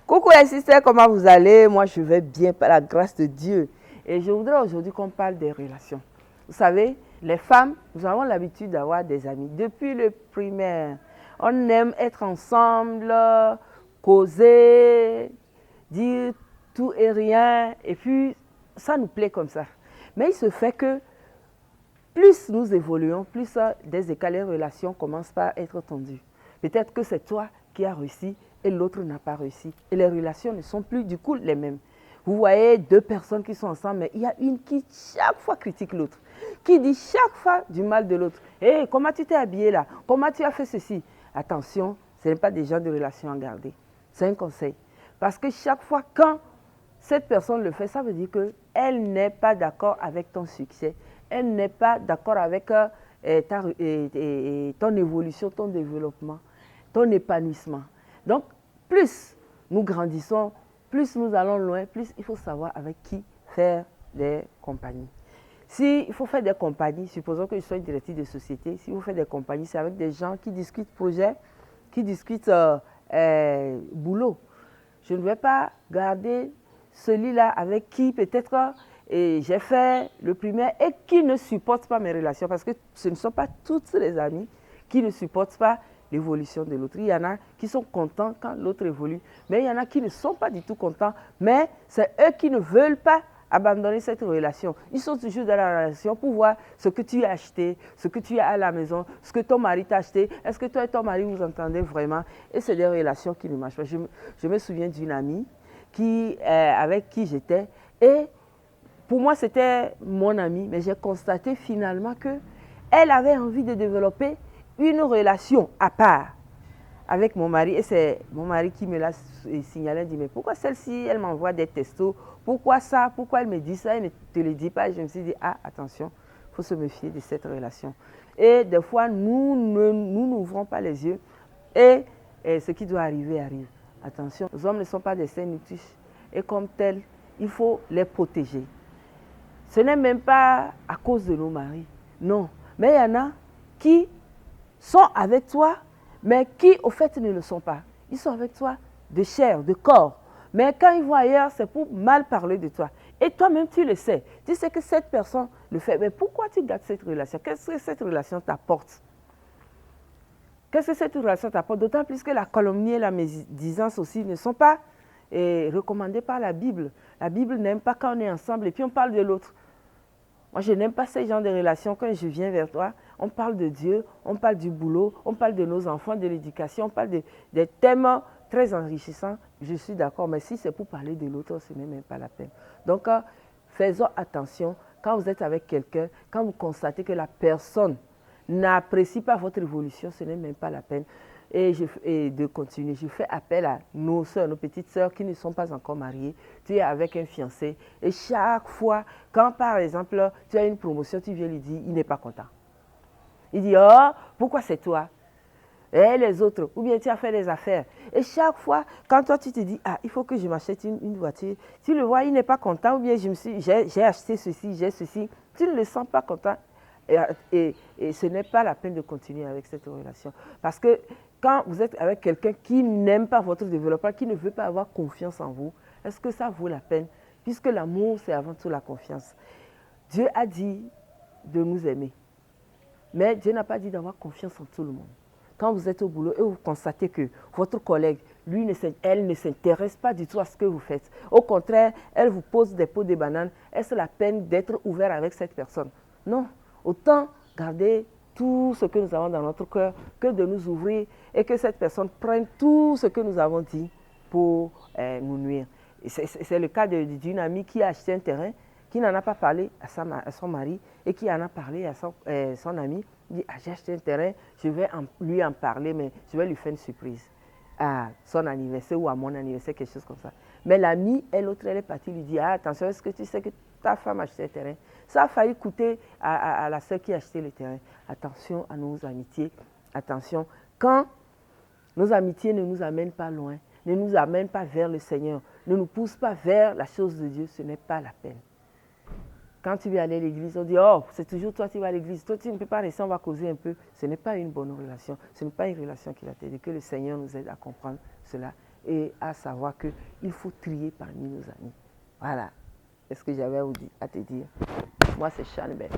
Coucou les sisters, comment vous allez? Moi, je vais bien par la grâce de Dieu. Et je voudrais aujourd'hui qu'on parle des relations. Vous savez, les femmes, nous avons l'habitude d'avoir des amis. Depuis le primaire, on aime être ensemble, causer, dire tout et rien. Et puis, ça nous plaît comme ça. Mais il se fait que plus nous évoluons, plus des écarts, les relations commencent par être tendues. Peut-être que c'est toi qui as réussi et l'autre n'a pas réussi. Et les relations ne sont plus du coup les mêmes. Vous voyez deux personnes qui sont ensemble, mais il y a une qui chaque fois critique l'autre, qui dit chaque fois du mal de l'autre. Hé, comment tu t'es habillé là? Comment tu as fait ceci? Attention, ce n'est pas des gens de relation à garder. C'est un conseil. Parce que chaque fois quand cette personne le fait, ça veut dire qu'elle n'est pas d'accord avec ton succès. Elle n'est pas d'accord avec ton évolution, ton développement, ton épanouissement. Donc, plus nous grandissons, plus nous allons loin, plus il faut savoir avec qui faire des compagnies. Si il faut faire des compagnies, supposons que je sois une directrice de société, si vous faites des compagnies, c'est avec des gens qui discutent projet, qui discutent boulot. Je ne vais pas garder celui-là avec qui peut-être j'ai fait le primaire et qui ne supporte pas mes relations, parce que ce ne sont pas toutes les amies qui ne supportent pas l'évolution de l'autre. Il y en a qui sont contents quand l'autre évolue, mais il y en a qui ne sont pas du tout contents, mais c'est eux qui ne veulent pas abandonner cette relation. Ils sont toujours dans la relation pour voir ce que tu as acheté, ce que tu as à la maison, ce que ton mari t'a acheté. Est-ce que toi et ton mari vous entendez vraiment? Et c'est des relations qui ne marchent pas. Je me souviens d'une amie avec qui j'étais et pour moi c'était mon amie, mais j'ai constaté finalement qu'elle avait envie de développer une relation à part avec mon mari, et c'est mon mari qui me l'a signalé, dit mais pourquoi celle-ci, elle m'envoie des textos, pourquoi ça, pourquoi elle me dit ça, elle ne te le dit pas. Et je me suis dit, ah attention, il faut se méfier de cette relation. Et des fois, nous n'ouvrons pas les yeux et ce qui doit arriver arrive. Attention, les hommes ne sont pas des saints nutris et comme tels, il faut les protéger. Ce n'est même pas à cause de nos maris, non, mais il y en a qui sont avec toi, mais qui au fait ne le sont pas. Ils sont avec toi de chair, de corps. Mais quand ils vont ailleurs, c'est pour mal parler de toi. Et toi-même, tu le sais. Tu sais que cette personne le fait. Mais pourquoi tu gardes cette relation? Qu'est-ce que cette relation t'apporte? Qu'est-ce que cette relation t'apporte? D'autant plus que la calomnie et la médisance aussi ne sont pas recommandées par la Bible. La Bible n'aime pas quand on est ensemble et puis on parle de l'autre. Moi, je n'aime pas ces genres de relations. Quand je viens vers toi, on parle de Dieu, on parle du boulot, on parle de nos enfants, de l'éducation, on parle des thèmes très enrichissants. Je suis d'accord, mais si c'est pour parler de l'autre, ce n'est même pas la peine. Donc, faisons attention. Quand vous êtes avec quelqu'un, quand vous constatez que la personne n'apprécie pas votre évolution, ce n'est même pas la peine. Et de continuer. Je fais appel à nos soeurs, nos petites soeurs qui ne sont pas encore mariées. Tu es avec un fiancé et chaque fois, quand par exemple tu as une promotion, tu viens lui dire, il n'est pas content. Il dit, oh, pourquoi c'est toi? Et les autres, ou bien tu as fait des affaires. Et chaque fois, quand toi tu te dis, ah, il faut que je m'achète une voiture, tu le vois, il n'est pas content, ou bien j'ai acheté ceci, j'ai ceci, tu ne le sens pas content. Et ce n'est pas la peine de continuer avec cette relation. Parce que quand vous êtes avec quelqu'un qui n'aime pas votre développement, qui ne veut pas avoir confiance en vous, est-ce que ça vaut la peine? Puisque l'amour, c'est avant tout la confiance. Dieu a dit de nous aimer. Mais Dieu n'a pas dit d'avoir confiance en tout le monde. Quand vous êtes au boulot et vous constatez que votre collègue, elle ne s'intéresse pas du tout à ce que vous faites. Au contraire, elle vous pose des pots de bananes. Est-ce la peine d'être ouvert avec cette personne? Non. Autant garder tout ce que nous avons dans notre cœur que de nous ouvrir et que cette personne prenne tout ce que nous avons dit pour nous nuire. C'est le cas d'une amie qui a acheté un terrain, qui n'en a pas parlé à son mari et qui en a parlé à son ami. Il dit, ah, j'ai acheté un terrain, je vais lui en parler, mais je vais lui faire une surprise à son anniversaire ou à mon anniversaire, quelque chose comme ça. Mais l'amie, l'autre, elle est partie lui dire, ah, attention, est-ce que tu sais que ta femme a acheté un terrain? Ça a failli coûter à la sœur qui a acheté le terrain. Attention à nos amitiés, attention. Quand nos amitiés ne nous amènent pas loin, ne nous amènent pas vers le Seigneur, ne nous poussent pas vers la chose de Dieu, ce n'est pas la peine. Quand tu veux aller à l'église, on dit, oh, c'est toujours toi qui vas à l'église. Toi, tu ne peux pas rester, on va causer un peu. Ce n'est pas une bonne relation. Ce n'est pas une relation qui va t'aider. Que le Seigneur nous aide à comprendre cela et à savoir qu'il faut trier parmi nos amis. Voilà. C'est ce que j'avais à te dire. Moi, c'est Chanbel.